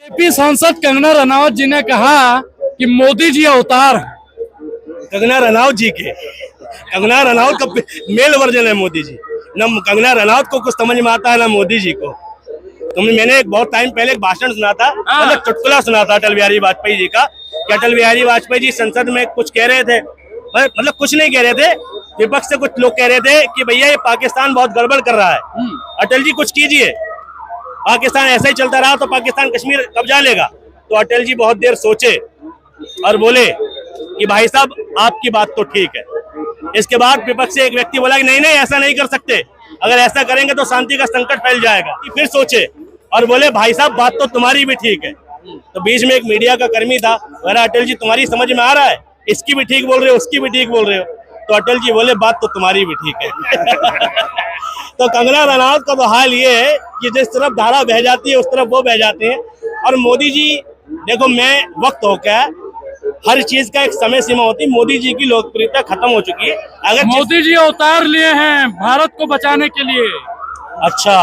BJP सांसद कंगना रनावत जी ने कहा कि मोदी जी अवतार हैं। कंगना रनावत जी के कंगना रनावत का मेल वर्जन है मोदी जी। न कंगना रनावत को कुछ समझ में आता है ना मोदी जी को। मैंने एक बहुत टाइम पहले एक भाषण सुना था, मतलब चुटकुला सुना था अटल बिहारी वाजपेयी जी का, कि अटल बिहारी वाजपेयी जी संसद में कुछ कह रहे थे, मतलब कुछ नहीं कह रहे थे, विपक्ष से कुछ लोग कह रहे थे कि भैया ये पाकिस्तान बहुत गड़बड़ कर रहा है, अटल जी कुछ कीजिए, पाकिस्तान ऐसा ही चलता रहा तो पाकिस्तान कश्मीर कब्जा लेगा। तो अटल जी बहुत देर सोचे और बोले कि भाई साहब आपकी बात तो ठीक है। इसके बाद विपक्ष से एक व्यक्ति बोला कि नहीं नहीं ऐसा नहीं कर सकते, अगर ऐसा करेंगे तो शांति का संकट फैल जाएगा। फिर सोचे और बोले भाई साहब बात तो तुम्हारी भी ठीक है। तो बीच में एक मीडिया का कर्मी था, बोला अटल जी तुम्हारी समझ में आ रहा है, इसकी भी ठीक बोल रहे हो उसकी भी ठीक बोल रहे हो। तो अटल जी बोले बात तो तुम्हारी भी ठीक है। तो कंगना रनावत का तो हाल ये है कि जिस तरफ धारा बह जाती है उस तरफ वो बह जाते हैं। और मोदी जी देखो, मैं वक्त हो गया, हर चीज का एक समय सीमा होती है। मोदी जी की लोकप्रियता खत्म हो चुकी है। अगर मोदी जी अवतार लिए हैं भारत को बचाने के लिए। अच्छा,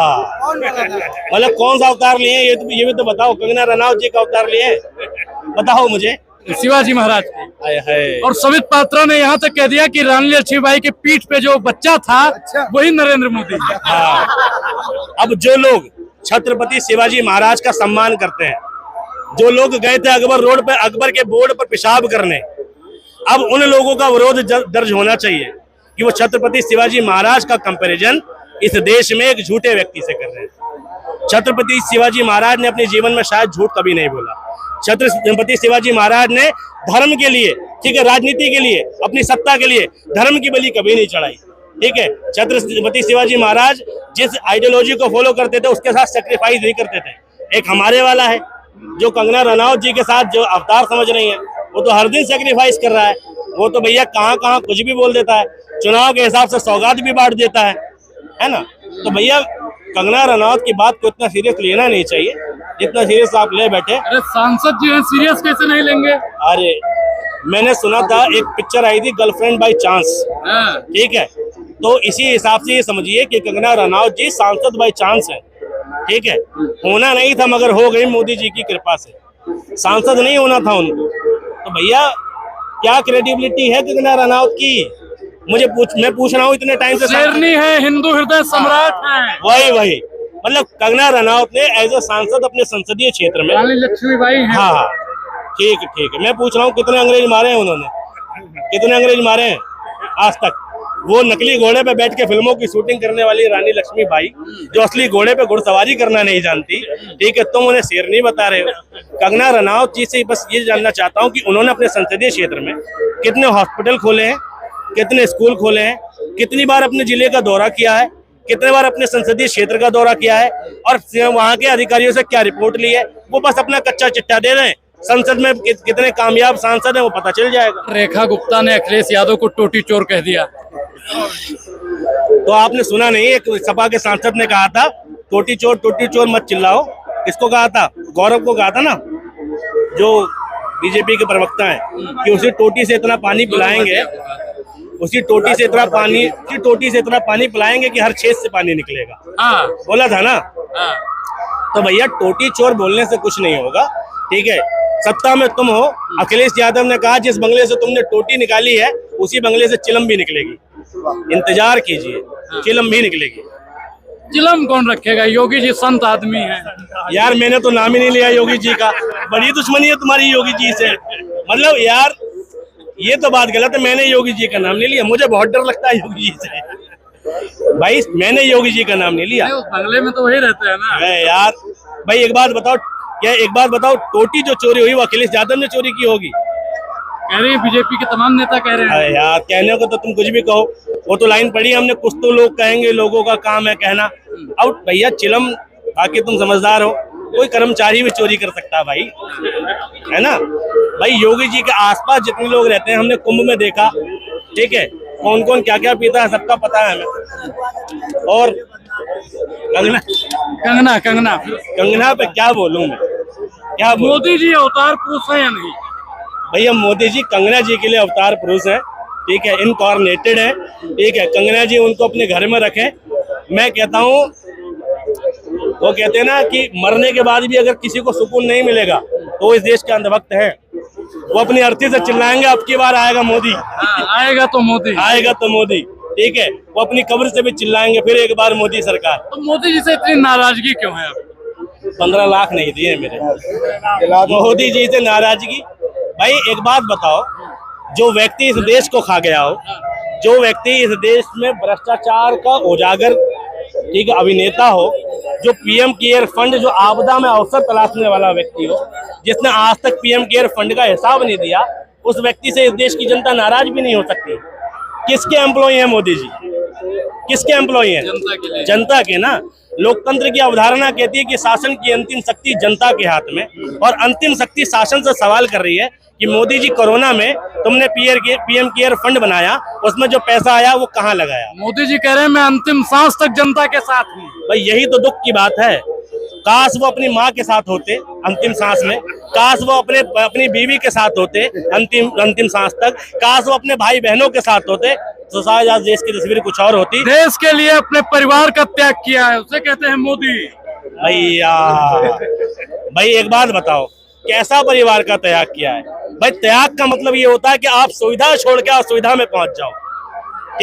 मतलब कौन सा अवतार लिए हैं ये भी तो बताओ। कंगना रनावत जी का अवतार लिए हैं, बताओ मुझे। शिवाजी महाराज की। और सवित पात्रा ने यहाँ तक कह दिया कि रानी लक्ष्मीबाई के पीठ पे जो बच्चा था वही नरेंद्र मोदी। हाँ, अब जो लोग छत्रपति शिवाजी महाराज का सम्मान करते हैं, जो लोग गए थे अकबर रोड पर अकबर के बोर्ड पर पेशाब करने, अब उन लोगों का विरोध दर्ज होना चाहिए कि वो छत्रपति शिवाजी महाराज का कंपैरिजन इस देश में एक झूठे व्यक्ति से कर रहे हैं। छत्रपति शिवाजी महाराज ने अपने जीवन में शायद झूठ कभी नहीं बोला। छत्रपति शिवाजी महाराज ने धर्म के लिए, ठीक है, राजनीति के लिए, अपनी सत्ता के लिए धर्म की बलि कभी नहीं चढ़ाई। ठीक है, छत्रपति शिवाजी महाराज जिस आइडियोलॉजी को फॉलो करते थे उसके साथ सेक्रीफाइस नहीं करते थे। एक हमारे वाला है जो कंगना रनावत जी के साथ जो अवतार समझ रही है, वो तो हर दिन सेक्रीफाइस कर रहा है। वो तो भैया कहाँ कहाँ कुछ भी बोल देता है, चुनाव के हिसाब से सौगात भी बांट देता है ना। तो भैया कंगना रनावत की बात को इतना सीरियस लेना नहीं चाहिए जितना सीरियस आप ले बैठे। अरे सांसद जी हैं, सीरियस कैसे नहीं लेंगे। अरे मैंने सुना था एक पिक्चर आई थी गर्लफ्रेंड बाय चांस, ठीक है, तो इसी हिसाब से ये समझिए कि कंगना रनावत जी सांसद बाय चांस है। ठीक है, होना नहीं था मगर हो गई मोदी जी की कृपा से, सांसद नहीं होना था उनको। तो भैया क्या क्रेडिबिलिटी है कंगना रनावत की, मैं पूछ रहा हूँ इतने टाइम से। शेरनी है, हिंदू हृदय सम्राट है। वही मतलब कंगना रनावत ने एज ए सांसद अपने संसदीय क्षेत्र में रानी लक्ष्मीबाई हैं। हाँ ठीक है, मैं पूछ रहा हूँ कितने अंग्रेज मारे हैं उन्होंने, कितने अंग्रेज मारे हैं आज तक। वो नकली घोड़े पे बैठ के फिल्मों की शूटिंग करने वाली रानी लक्ष्मीबाई जो असली घोड़े पे घुड़सवारी करना नहीं जानती, ठीक है, तुम उन्हें शेरनी बता रहे हो। कंगना रनावत जी से बस ये जानना चाहता हूँ कि उन्होंने अपने संसदीय क्षेत्र में कितने हॉस्पिटल खोले हैं, कितने स्कूल खोले हैं, कितनी बार अपने जिले का दौरा किया है, कितने बार अपने संसदीय क्षेत्र का दौरा किया है, और वहाँ के अधिकारियों से क्या रिपोर्ट ली है। वो बस अपना कच्चा चिट्ठा दे रहे हैं। संसद में कितने कामयाब सांसद हैं वो पता चल जाएगा। रेखा गुप्ता ने अखिलेश यादव को टोटी चोर कह दिया। तो आपने सुना नहीं, एक सपा के सांसद ने कहा था टोटी चोर मत चिल्लाओ। किसको कहा था? गौरव को कहा था ना, जो बीजेपी के प्रवक्ता हैं, कि उसी टोटी से इतना पानी पिलाएंगे, उसी टोटी से इतना पानी पिलाएंगे कि हर छेद से पानी निकलेगा। बोला था ना। तो भैया टोटी चोर बोलने से कुछ नहीं होगा। ठीक है, सत्ता में तुम हो। अखिलेश यादव ने कहा जिस बंगले से तुमने टोटी निकाली है उसी बंगले से चिलम भी निकलेगी, इंतजार कीजिए, चिलम भी निकलेगी। चिलम कौन रखेगा? योगी जी संत आदमी हैं। यार मैंने तो नाम ही नहीं लिया योगी जी का, बड़ी दुश्मनी है तुम्हारी योगी जी से। मतलब यार ये तो बात गलत है, मैंने योगी जी का नाम नहीं लिया, मुझे बहुत डर लगता है योगी जी से। भाई मैंने योगी जी का नाम नहीं लिया। उस बंगले में तो वही रहते हैं ना। यार भाई एक बात बताओ, टोटी जो चोरी हुई वो अखिलेश यादव ने चोरी की होगी? कह रही है बीजेपी के तमाम नेता कह रहे हैं। यार कहने को तो तुम कुछ भी कहो, वो तो लाइन पढ़ी हमने, कुछ तो लोग कहेंगे, लोगों का काम है कहना। अब भैया चिलम, बाकी तुम समझदार हो, कोई कर्मचारी भी चोरी कर सकता है भाई, है ना। भाई योगी जी के आसपास जितने लोग रहते हैं हमने कुंभ में देखा, ठीक है, कौन कौन क्या क्या पीता है सबका पता है हमें। और कंगना पे क्या बोलूं मैं, क्या मोदी जी अवतार पुरुष है या नहीं? भैया मोदी जी कंगना जी के लिए अवतार पुरुष है, ठीक है, इनकॉर्नेटेड है, ठीक है। कंगना जी उनको अपने घर में रखें। मैं कहता हूँ वो कहते हैं ना कि मरने के बाद भी अगर किसी को सुकून नहीं मिलेगा तो वो इस देश के अंधभक्त हैं। वो अपनी अर्थी से चिल्लाएंगे अब की बार आएगा मोदी, आएगा तो मोदी, आएगा तो मोदी, ठीक है। वो अपनी कब्र से भी चिल्लाएंगे फिर एक बार मोदी सरकार। तो मोदी जी से इतनी नाराजगी क्यों है? 15 लाख नहीं दिए मेरे मोदी जी से नाराजगी। भाई एक बात बताओ, जो व्यक्ति इस देश को खा गया हो, जो व्यक्ति इस देश में भ्रष्टाचार का उजागर, ठीक है, अभिनेता हो, जो पीएम केयर फंड, जो आपदा में अवसर तलाशने वाला व्यक्ति हो, जिसने आज तक पीएम केयर फंड का हिसाब नहीं दिया, उस व्यक्ति से इस देश की जनता नाराज भी नहीं हो सकती। किसके एम्प्लॉय हैं मोदी जी? किसके एम्प्लॉय हैं? जनता के लिए। जनता के ना। लोकतंत्र की अवधारणा कहती है कि शासन की अंतिम शक्ति जनता के हाथ में, और अंतिम शक्ति शासन से सवाल कर रही है कि मोदी जी कोरोना में तुमने पीएम केयर फंड बनाया, उसमें जो पैसा आया वो कहाँ लगाया? मोदी जी कह रहे हैं मैं अंतिम सांस तक जनता के साथ हूँ। भाई यही तो दुख की बात है। काश वो अपनी माँ के साथ होते अंतिम सांस में, काश वो अपनी बीवी के साथ होते अंतिम सांस तक, काश वो अपने भाई बहनों के साथ होते, तो शायद आज देश की तस्वीर कुछ और होती। देश के लिए अपने परिवार का त्याग किया है, उसे कहते हैं मोदी। भैया भाई एक बात बताओ, कैसा परिवार का त्याग किया है? भाई त्याग का मतलब ये होता है कि आप सुविधा छोड़ के असुविधा में पहुंच जाओ।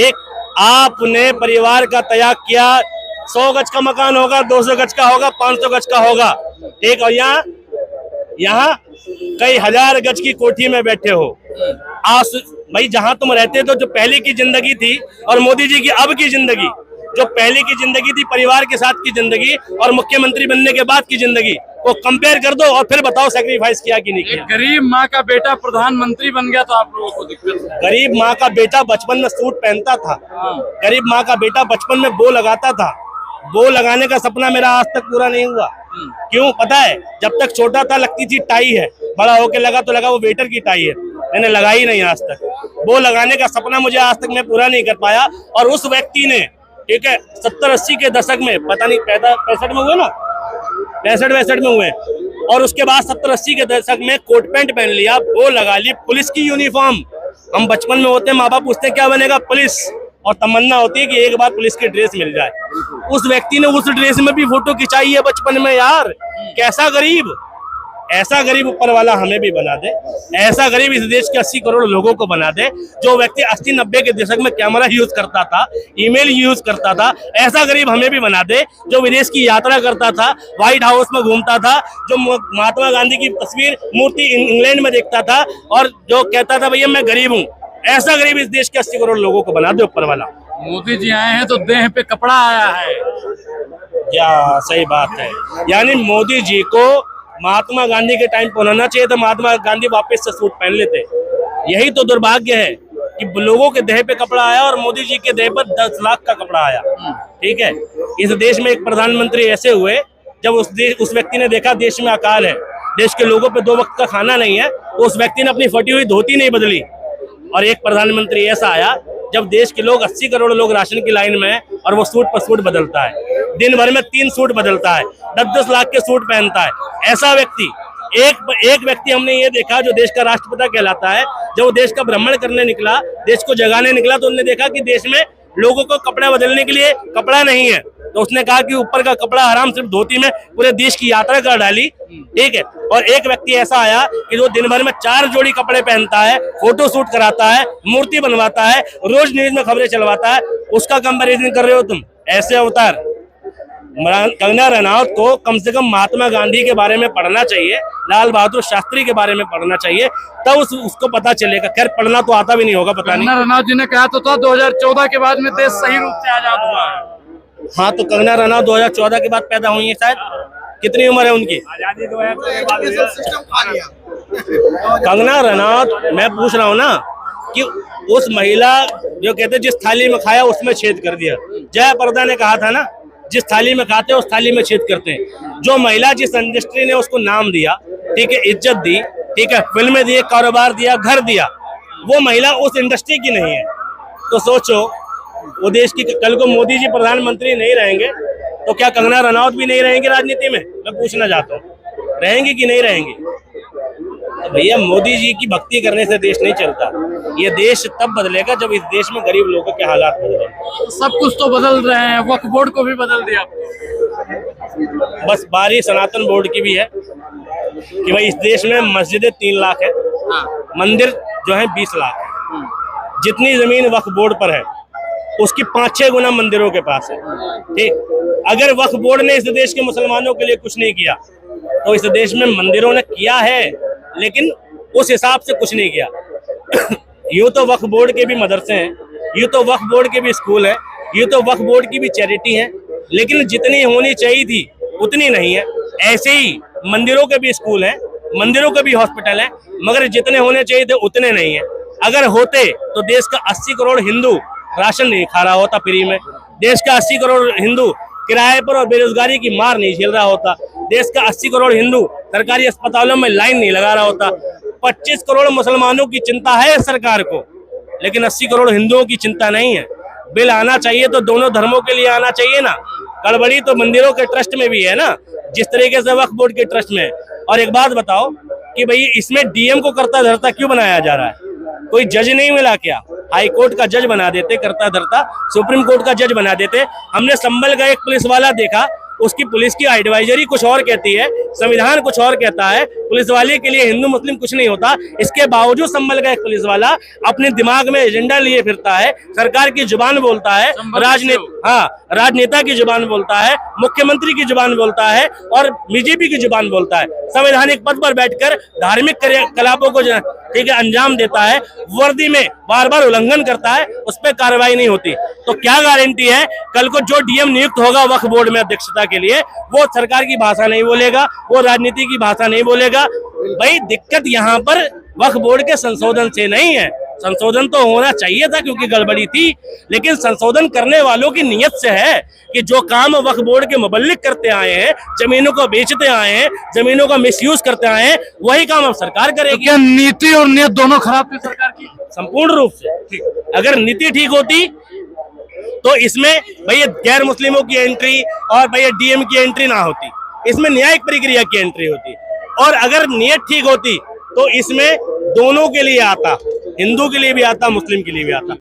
एक आपने परिवार का त्याग किया, 100 गज का मकान होगा, 200 गज का होगा, 500 गज का होगा, ठीक, और यहाँ कई हजार गज की कोठी में बैठे हो। भाई जहां तुम रहते तो जो पहले की जिंदगी थी और मोदी जी की अब की जिंदगी, जो पहले की जिंदगी थी परिवार के साथ की जिंदगी और मुख्यमंत्री बनने के बाद की जिंदगी, वो कंपेयर कर दो और फिर बताओ सेक्रीफाइस किया कि नहीं किया। गरीब माँ का बेटा प्रधानमंत्री बन गया तो आप लोगों को दिक्कत है। गरीब माँ का बेटा बचपन में सूट पहनता था, गरीब माँ का बेटा बचपन में बो लगाता था। बो लगाने का सपना मेरा आज तक पूरा नहीं हुआ। क्यों पता है? जब तक छोटा था लगती थी टाई है, बड़ा होके लगा तो लगा वो वेटर की टाई है, मैंने लगाई नहीं आज तक। वो लगाने का सपना मुझे आज तक मैं पूरा नहीं कर पाया। और उस व्यक्ति ने, ठीक है, 70-80 के दशक में, पता नहीं 65 में हुए ना, 65-62 में हुए, और उसके बाद 70-80 के दशक में कोट पैंट पहन लिया, वो लगा ली, पुलिस की यूनिफॉर्म। हम बचपन में होते हैं, माँ बाप पूछते क्या बनेगा? पुलिस, और तमन्ना होती है कि एक बार पुलिस की ड्रेस मिल जाए। उस व्यक्ति ने उस ड्रेस में भी फोटो खिंचाई है बचपन में। यार कैसा गरीब, ऐसा गरीब ऊपर वाला हमें भी बना दे, ऐसा गरीब इस देश के 80 करोड़ लोगों को बना दे। जो व्यक्ति 80-90 के दशक में कैमरा यूज करता था, ईमेल यूज करता था, ऐसा गरीब हमें भी बना दे। जो विदेश की यात्रा करता था, व्हाइट हाउस में घूमता था, जो महात्मा गांधी की तस्वीर मूर्ति इंग्लैंड में देखता था, और जो कहता था भैया मैं गरीब हूँ, ऐसा गरीब इस देश के 80 करोड़ लोगों को बना दे ऊपर वाला। मोदी जी आए हैं तो देह पे कपड़ा आया है। या सही बात है, यानी मोदी जी को महात्मा गांधी के टाइम पर होना चाहिए था, महात्मा गांधी वापस से सूट पहन लेते। यही तो दुर्भाग्य है कि लोगों के देह पे कपड़ा आया और मोदी जी के देह पर 10 लाख का कपड़ा आया। ठीक है, इस देश में एक प्रधानमंत्री ऐसे हुए जब उस व्यक्ति ने देखा देश में अकाल है, देश के लोगों पे 2 वक्त का खाना नहीं है, तो उस व्यक्ति ने अपनी फटी हुई धोती नहीं बदली। और एक प्रधानमंत्री ऐसा आया जब देश के लोग 80 करोड़ लोग राशन की लाइन में है और वो सूट पर सूट बदलता है, दिन भर में 3 सूट बदलता है, 10-10 लाख के सूट पहनता है। ऐसा व्यक्ति, एक व्यक्ति हमने ये देखा जो देश का राष्ट्रपिता कहलाता है, जब वो देश का भ्रमण करने निकला, देश को जगाने निकला, तो उन्होंने देखा कि देश में लोगों को कपड़ा बदलने के लिए कपड़ा नहीं है, तो उसने कहा कि ऊपर का कपड़ा हराम, सिर्फ धोती में पूरे देश की यात्रा कर डाली। ठीक है, और एक व्यक्ति ऐसा आया कि जो दिन भर में 4 जोड़ी कपड़े पहनता है, फोटो शूट कराता है, मूर्ति बनवाता है, रोज न्यूज में खबरें चलवाता है, उसका कंपैरिजन कर रहे हो तुम। ऐसे अवतार कंगना रनौत को कम से कम महात्मा गांधी के बारे में पढ़ना चाहिए, लाल बहादुर शास्त्री के बारे में पढ़ना चाहिए, तब उसको पता चलेगा। खैर पढ़ना तो आता भी नहीं होगा, पता नहीं। कंगना रनौत जी ने कहा तो था 2014 के बाद में देश सही रूप से आजाद हुआ है। हाँ, तो कंगना रनौत 2014 के बाद पैदा हुई है शायद। कितनी उम्र है उनकी? कंगना रनौत, मैं पूछ रहा हूँ ना कि उस महिला जो कहते जिस थाली में खाया उसमें छेद कर दिया। जया प्रदा ने कहा था ना, जिस थाली में खाते हैं उस थाली में छेद करते हैं। जो महिला जिस इंडस्ट्री ने उसको नाम दिया, ठीक है, इज्जत दी, ठीक है, फिल्में दी, कारोबार दिया, घर दिया, वो महिला उस इंडस्ट्री की नहीं है। तो सोचो, वो देश की, कल को मोदी जी प्रधानमंत्री नहीं रहेंगे तो क्या कंगना रनौत भी नहीं रहेंगे राजनीति में? मैं पूछना चाहता हूँ, रहेंगी कि नहीं रहेंगी? तो भैया मोदी जी की भक्ति करने से देश नहीं चलता। ये देश तब बदलेगा जब इस देश में गरीब लोगों के हालात बदलेंगे। सब कुछ तो बदल रहे हैं, वक्फ बोर्ड को भी बदल दिया। बस बारी सनातन बोर्ड की भी है कि भाई इस देश में मस्जिदें 3 लाख है, मंदिर जो है 20 लाख है। जितनी जमीन वक्फ बोर्ड पर है उसकी 5-6 गुना मंदिरों के पास है। ठीक, अगर वक्फ बोर्ड ने इस देश के मुसलमानों के लिए कुछ नहीं किया तो इस देश में मंदिरों ने किया है, लेकिन उस हिसाब से कुछ नहीं किया। यूं तो वक्फ बोर्ड के भी मदरसे हैं, यूं तो वक्फ बोर्ड के भी स्कूल हैं, यूं तो वक्फ बोर्ड की भी चैरिटी है, लेकिन जितनी होनी चाहिए थी उतनी नहीं है। ऐसे ही मंदिरों के भी स्कूल हैं, मंदिरों के भी हॉस्पिटल हैं, मगर जितने होने चाहिए थे उतने नहीं है। अगर होते तो देश का 80 करोड़ हिंदू राशन नहीं खा रहा होता फ्री में, देश का 80 करोड़ हिंदू किराए पर और बेरोजगारी की मार नहीं झेल रहा होता, देश का 80 करोड़ हिंदू सरकारी अस्पतालों में लाइन नहीं लगा रहा होता। 25 करोड़ मुसलमानों की चिंता है सरकार को, लेकिन 80 करोड़ हिंदुओं की चिंता नहीं है। बिल आना चाहिए तो दोनों धर्मों के लिए आना चाहिए ना। गड़बड़ी तो मंदिरों के ट्रस्ट में भी है ना, जिस तरीके से वक्फ बोर्ड के ट्रस्ट में है। और एक बात बताओ कि भाई इसमें डीएम को करता धरता क्यों बनाया जा रहा है? कोई जज नहीं मिला क्या? हाई कोर्ट का जज बना देते करता धरता, सुप्रीम कोर्ट का जज बना देते। हमने संभल का एक पुलिस वाला देखा, उसकी पुलिस की एडवाइजरी कुछ और कहती है, संविधान कुछ और कहता है, पुलिस वाले के लिए हिंदू मुस्लिम कुछ नहीं होता। इसके बावजूद संभल का एक पुलिस वाला अपने दिमाग में एजेंडा लिए फिरता है, सरकार की जुबान बोलता है, राजनेता की जुबान बोलता है, मुख्यमंत्री की जुबान बोलता है और बीजेपी की जुबान बोलता है। संवैधानिक पद पर बैठकर धार्मिक क्रियाकलापों को ठीक है अंजाम देता है, वर्दी में बार बार उल्लंघन करता है, उस पर कार्रवाई नहीं होती। तो क्या गारंटी है कल को जो डीएम नियुक्त होगा वक्फ बोर्ड में अध्यक्षता के लिए, वो सरकार की भाषा नहीं बोलेगा, वो राजनीति की भाषा नहीं बोलेगा? भाई दिक्कत यहाँ पर वक्फ बोर्ड के संशोधन से नहीं है। संशोधन तो होना चाहिए था क्योंकि गड़बड़ी थी, लेकिन संशोधन करने वालों की नीयत से है कि जो काम वक्फ बोर्ड के मुबल्लिग करते आए हैं, जमीनों को बेचते आए हैं, जमीनों का मिसयूज करते आए हैं, वही काम अब सरकार करेगी। तो क्या नीति और नियत दोनों खराब थी सरकार की? संपूर्ण रूप से। अगर नीति ठीक होती तो इसमें भैया गैर मुस्लिमों की एंट्री और भैया डीएम की एंट्री ना होती, इसमें न्यायिक प्रक्रिया की एंट्री होती। और अगर नियत ठीक होती तो इसमें दोनों के लिए आता, हिंदू के लिए भी आता, मुस्लिम के लिए भी आता।